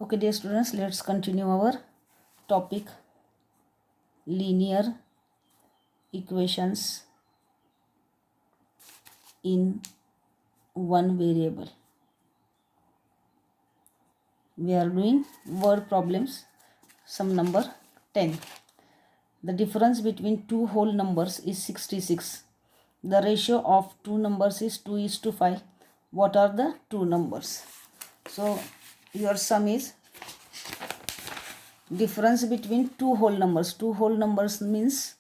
Okay, dear students, let's continue our topic linear equations in one variable. We are doing word problems, sum number 10. The difference between two whole numbers is 66. The ratio of two numbers is 2:5. What are the two numbers? So, your sum is difference between two whole numbers. Two whole numbers means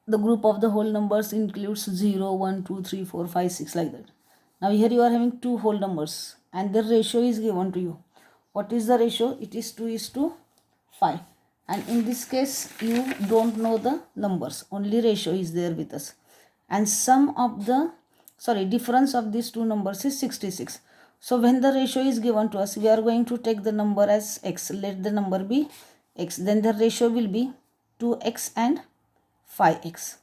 the group of the whole numbers includes 0, 1, 2, 3, 4, 5, 6 like that. Now here you are having two whole numbers and the ratio is given to you. What is the ratio? It is 2:5. And in this case you don't know the numbers. Only ratio is there with us. And difference of these two numbers is 66. So when the ratio is given to us, we are going to take the number as x. Let the number be x. Then the ratio will be 2x and 5x.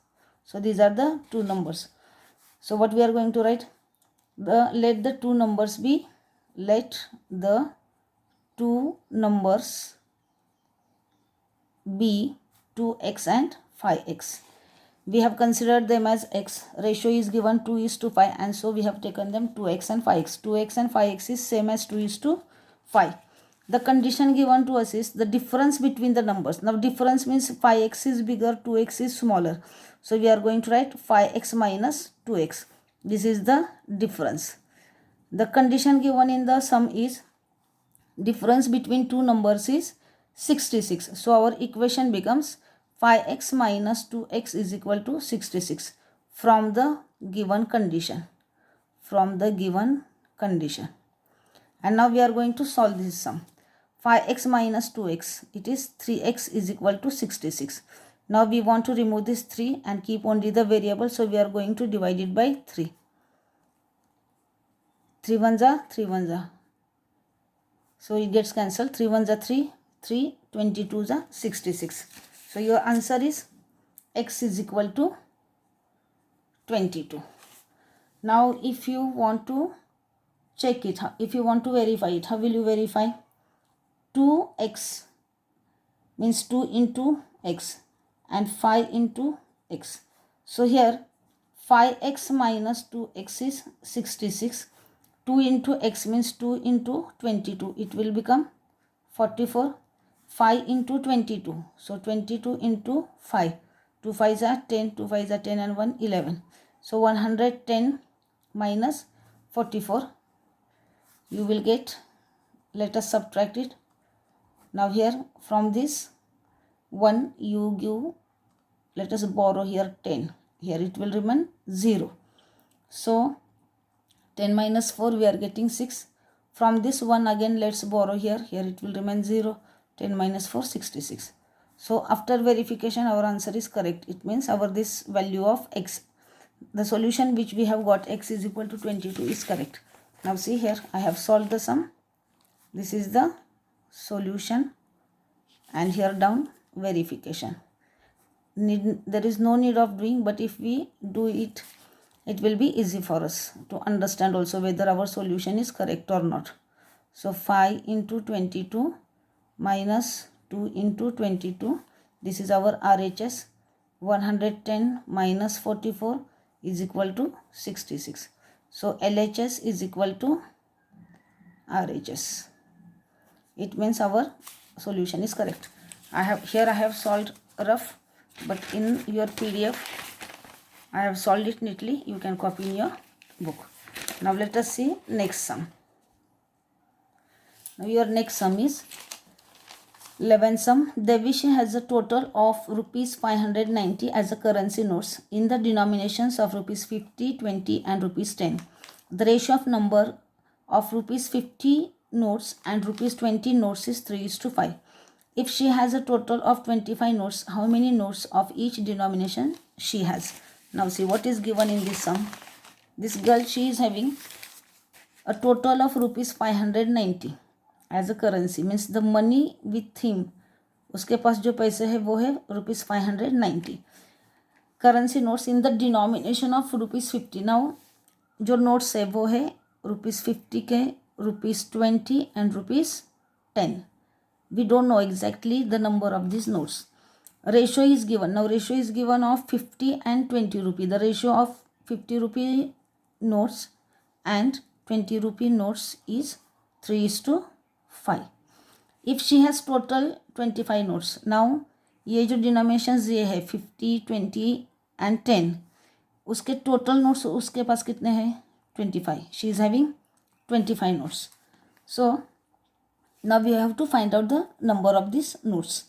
So these are the two numbers. So what we are going to write? Let the two numbers be 2x and 5x. We have considered them as x. Ratio is given 2:5 and so we have taken them 2x and 5x. 2x and 5x is same as 2:5. The condition given to us is the difference between the numbers. Now difference means 5x is bigger, 2x is smaller. So we are going to write 5x minus 2x. This is the difference. The condition given in the sum is difference between two numbers is 66. So our equation becomes 5x minus 2x is equal to 66 from the given condition. And now we are going to solve this sum. 5x minus 2x, it is 3x is equal to 66. Now we want to remove this 3 and keep only the variable. So we are going to divide it by 3. 3 ones are 3 ones are. So it gets cancelled. 3 ones are 3. 3, 22s are 66. So your answer is x is equal to 22. Now if you want to check it, if you want to verify it, how will you verify? 2x means 2 into x and 5 into x. So here 5x minus 2x is 66. 2 into x means 2 into 22. It will become 44. 5 into 22. So 22 into 5. 2 5s are 10. 2 5s are 10 and 1 11. So 110 minus 44. You will get, let us subtract it. Now here from this 1 you give, let us borrow here 10. Here it will remain 0. So 10 minus 4 we are getting 6. From this 1 again let's borrow here. Here it will remain 0. 10 minus 4 66. So after verification our answer is correct. It means our this value of x, the solution which we have got, x is equal to 22, is correct. Now see here I have solved the sum. This is the solution and here down verification. There is no need of doing, but if we do it, it will be easy for us to understand also whether our solution is correct or not. So 5 into 22 minus 2 into 22, this is our RHS. 110 minus 44 is equal to 66. So LHS is equal to RHS. It means our solution is correct. I have solved rough, but in your PDF I have solved it neatly. You can copy in your book. Now let us see next sum. Now your next sum is 11th sum. Devishi has a total of rupees 590 as a currency notes in the denominations of rupees 50, 20 and rupees 10. The ratio of number of rupees 50 notes and rupees 20 notes is 3:5. If she has a total of 25 notes, how many notes of each denomination she has? Now see what is given in this sum. This girl, she is having a total of rupees 590 as a currency, means the money with him, उसके पास जो पैसे है वो है rupees 590. Currency notes in the denomination of rupees 50. Now जो notes है वो है rupees 50 के rupees 20 and rupees 10. We don't know exactly the number of these notes. Ratio is given. Now ratio is given of 50 and 20 rupee. The ratio of 50 rupee notes and 20 rupee notes is 3:5. If she has total 25 notes, now ये जो denominations ये है 50, 20 and 10, उसके total notes उसके पास कितने हैं 25. She is having 25 notes. So now we have to find out the number of these notes.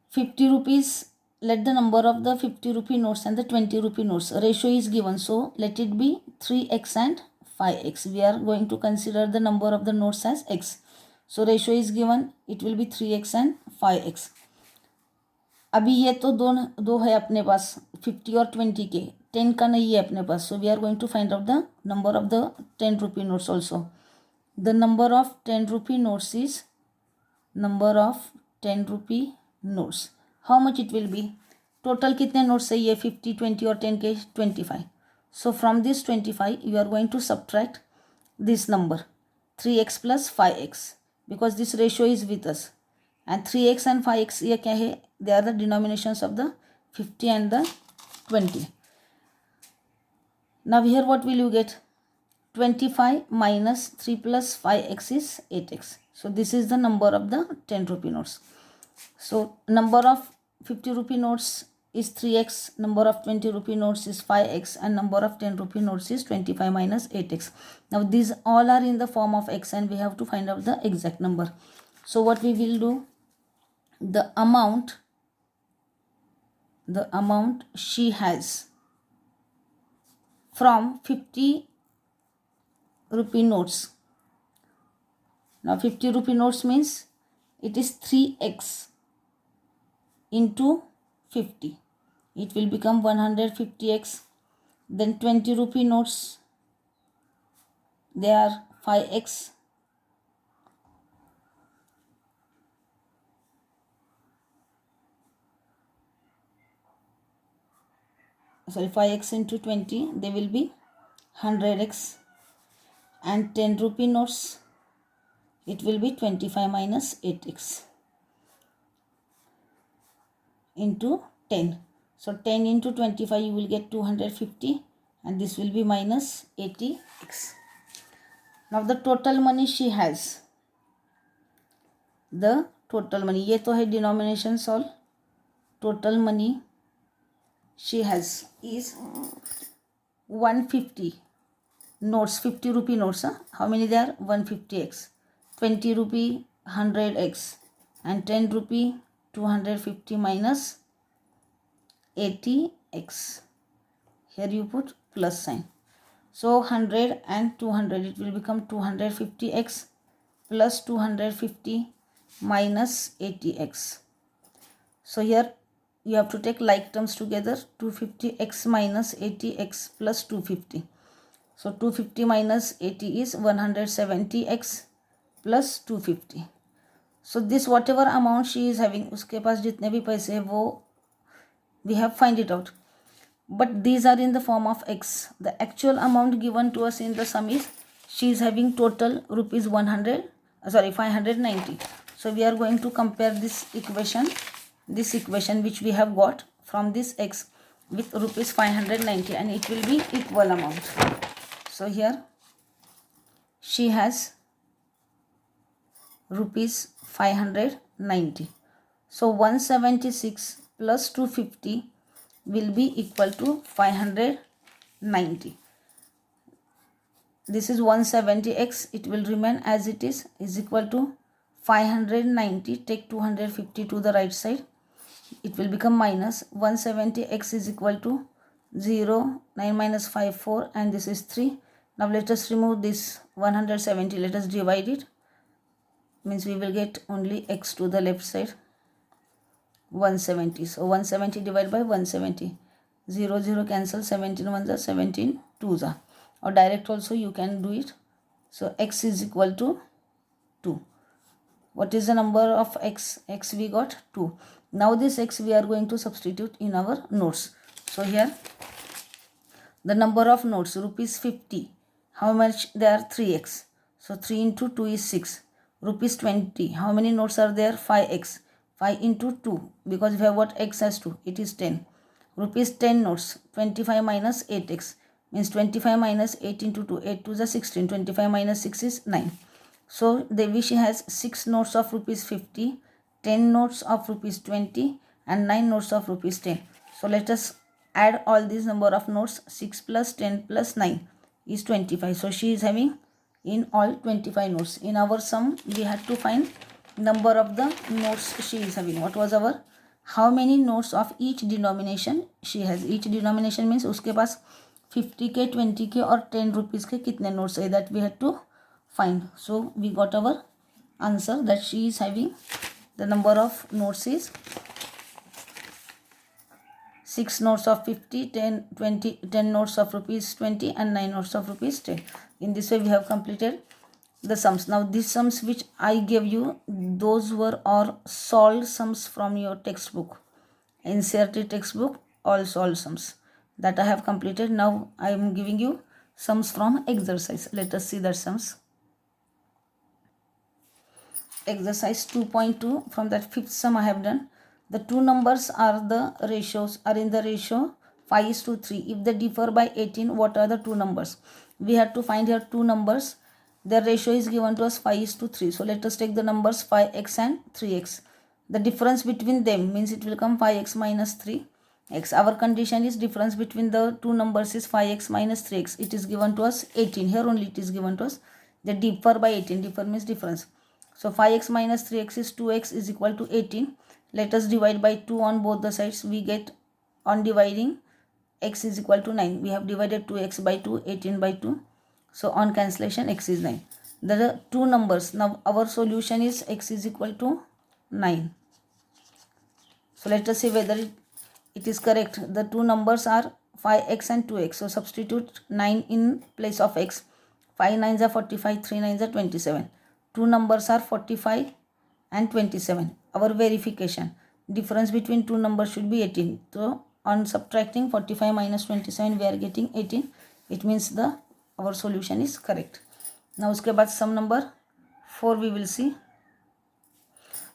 50 rupees, let the number of the 50 rupee notes and the 20 rupee notes ratio is given, so let it be 3x and 5x. We are going to consider the number of the notes as x. So ratio is given, it will be 3x and 5x. अभी ये तो दो है अपने पास 50 और 20 के, 10 का नहीं है अपने पास. So we are going to find out the number of the 10 rupee notes also. The number of 10 rupee notes is number of 10 rupee notes. How much it will be? Total कितने notes है ये 50, 20 और 10 के 25. So from this 25 you are going to subtract this number 3x plus 5x because this ratio is with us. And 3x and 5x ये क्या है? They are the denominations of the 50 and the 20. Now here what will you get? 25 minus 3 plus 5x is 8x. So this is the number of the 10 rupee notes. So number of 50 rupee notes is 3x, number of 20 rupee notes is 5x, and number of 10 rupee notes is 25 minus 8x. Now these all are in the form of x and we have to find out the exact number. So what we will do, the amount she has from 50 rupee notes. Now 50 rupee notes means it is 3x into 50. It will become 150x. Then 20 rupee notes, they are 5x. Sorry, 5x into 20, they will be 100x. And 10 rupee notes, it will be 25 minus 8x into 10. So 10 into 25 you will get 250 and this will be minus 80x. Now the total money she has, the total money, ये तो है denominations all. Total money she has is 150 notes, 50 rupee notes. How many there are? 150x, 20 rupee 100x, and 10 rupee 250 minus 80x. Here you put plus sign. So 100 and 200, it will become 250x plus 250 minus 80x. So here you have to take like terms together, 250x minus 80x plus 250. So 250 minus 80 is 170x plus 250. So this whatever amount she is having, उसके पास जितने भी पैसे हैं वो we have find it out. But these are in the form of x. The actual amount given to us in the sum is she is having total rupees 590. So we are going to compare this equation which we have got from this x with rupees 590 and it will be equal amount. So here she has rupees 590. So 176 plus 250 will be equal to 590. This is 170x, it will remain as it is equal to 590. Take 250 to the right side, it will become minus 170x is equal to 0, 9 minus 5, 4, and this is 3. Now let us remove this 170, let us divide it, means we will get only x to the left side, 170. So 170 divided by 170, 0, 0 cancel, 17 1s are 17 2s are, or direct also you can do it. So x is equal to 2. What is the number of x? X we got 2. Now this x we are going to substitute in our notes. So here the number of notes rupees 50. How much? They are 3x. So 3 into 2 is 6. Rupees 20. How many notes are there? 5x. 5 into 2. Because we have what x as 2. It is 10. Rupees 10 notes. 25 minus 8x. Means 25 minus 8 into 2. 8 to the 16. 25 minus 6 is 9. So Devi, she has 6 notes of rupees 50. 10 notes of rupees 20. And 9 notes of rupees 10. So let us add all these number of notes. 6 plus 10 plus 9 is 25. So she is having in all 25 notes. In our sum, we had to find number of the notes she is having. What was our? How many notes of each denomination she has? Each denomination means उसके पास 50 के 20 के और 10 rupees के कितने notes है, that we had to find. So we got our answer that she is having the number of notes is 6 notes of 50, 10, 20, 10 notes of rupees 20 and 9 notes of rupees 10. In this way we have completed the sums. Now these sums which I gave you, those were all solved sums from your textbook, NCERT textbook, all solved sums that I have completed. Now I am giving you sums from exercise. Let us see the sums. Exercise 2.2, from that fifth sum I have done. The two numbers are in the ratio 5:3. If they differ by 18, what are the two numbers? We have to find here two numbers. Their ratio is given to us 5:3. So let us take the numbers 5x and 3x. The difference between them means it will come 5x minus 3x. Our condition is difference between the two numbers is 5x minus 3x. It is given to us 18. Here only it is given to us. They differ by 18. Differ means difference. So 5x minus 3x is 2x is equal to 18. Let us divide by 2 on both the sides. We get on dividing x is equal to 9. We have divided 2x by 2, 18 by 2. So on cancellation x is 9. There are two numbers. Now our solution is x is equal to 9. So let us see whether it is correct. The two numbers are 5x and 2x. So substitute 9 in place of x. 5 9s are 45, 3 9s are 27. Two numbers are 45 and 27. Our verification. Difference between two numbers should be 18. So on subtracting 45 minus 27, we are getting 18. It means our solution is correct. Now uske baad sum number 4 we will see.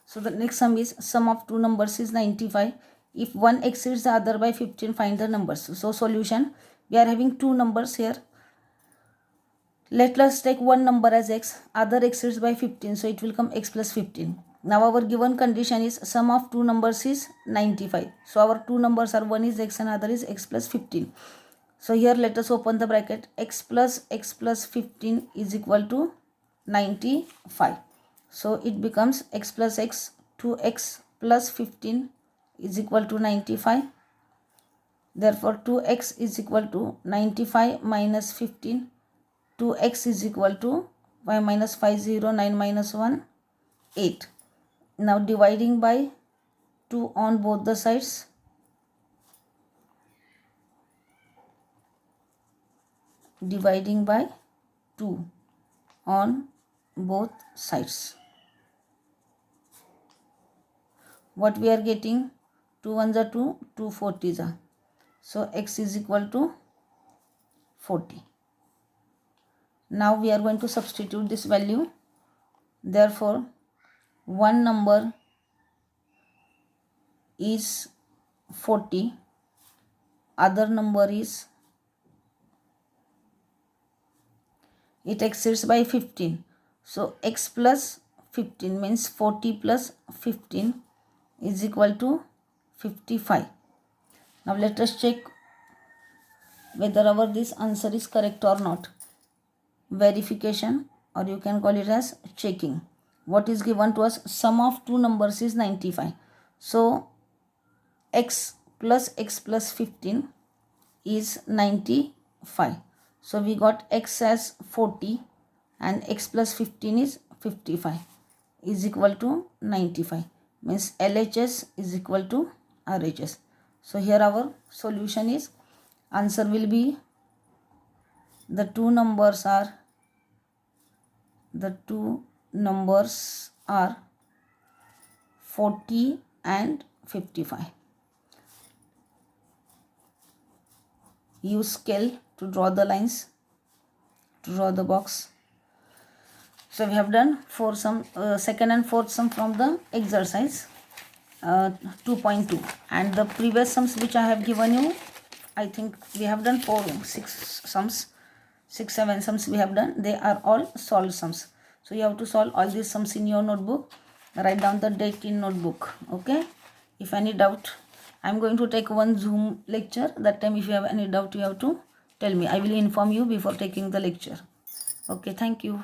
So the next sum is sum of two numbers is 95. If one exceeds the other by 15, find the numbers. So solution, we are having two numbers here. Let us take one number as x, other exceeds by 15, so it will come x plus 15. Now our given condition is sum of two numbers is 95. So our two numbers are, one is x and other is x plus 15. So here let us open the bracket. X plus 15 is equal to 95. So it becomes x plus x, 2x plus 15 is equal to 95. Therefore 2x is equal to 95 minus 15. 2x is equal to 5 minus 5, 0, 9 minus 1, 8. Now dividing by 2 on both the sides. Dividing by 2 on both sides. What we are getting? 2 1s are 2, 2 40s are. So x is equal to 40. Now we are going to substitute this value. Therefore, one number is 40, other number is, it exceeds by 15. So x plus 15 means 40 plus 15 is equal to 55. Now let us check whether our this answer is correct or not. Verification, or you can call it as checking. What is given to us? Sum of two numbers is 95. So x plus 15 is 95. So we got x as 40 and x plus 15 is 55 is equal to 95. Means LHS is equal to RHS. So here our solution is, answer will be, the two numbers are 40 and 55. Use scale to draw the lines, to draw the box. So we have done four sum, second and fourth sum from the exercise 2.2, and the previous sums which I have given you, I think we have done 6 sums, 7 sums we have done. They are all solved sums. So you have to solve all these sums in your notebook. Write down the date in notebook. Okay. If any doubt, I am going to take one Zoom lecture. That time if you have any doubt, you have to tell me. I will inform you before taking the lecture. Okay. Thank you.